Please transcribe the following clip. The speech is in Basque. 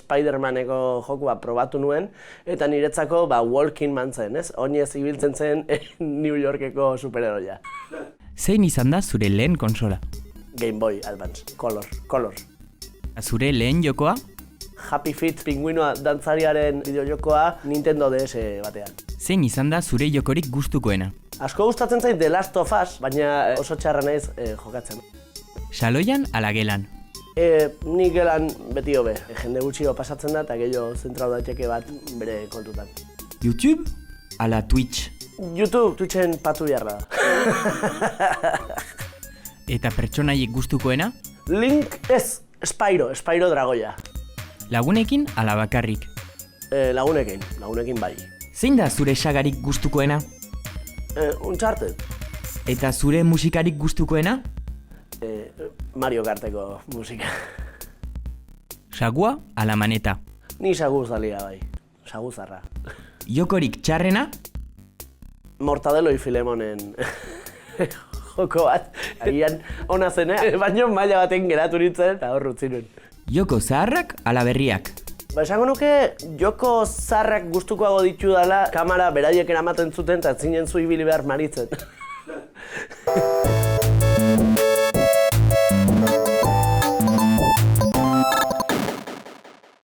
Spider-Maneko jokua probatu nuen, eta niretzako Walking Man zen, ez? Oinez ibiltzen zen New Yorkeko superheroia. Zein izan da zure lehen konsola? Game Boy Advance, Color. Zure lehen jokoa? Happy Feet pinguinoa dantzariaren bideojokoa Nintendo DS batean. Zein izan da zure jokorik gustukoena? Asko gustatzen zait The Last of Us, baina oso txarra naiz jokatzen. Saloian ala gelan? Nik gelan beti hobe. Jende gutxi pasatzen da eta gehiago zentrau daiteke bat bere kontutan. YouTube ala Twitch? Twitchen patu beharra da. Eta pertsonaiek gustukoena? Link ez, Spyro dragoia. Lagunekin ala bakarrik? Lagunekin bai. Zein da zure sagarik gustukoena? Uncharted. Eta zure musikarik gustukoena? Mario Karteko musika. Sagua ala maneta? Ni saguz dalia bai, saguzarra. Jokorik txarrena? Mortadelo y Filemonen joko bat. Agian ona zen, baina maila baten geratu nintzen eta hor utzi nuen. Joko zaharrak ala berriak? Esango nuke joko zaharrak gustukoago ditu dela kamera beraiek eramaten zuten eta zinen zu ibili behar maritzen.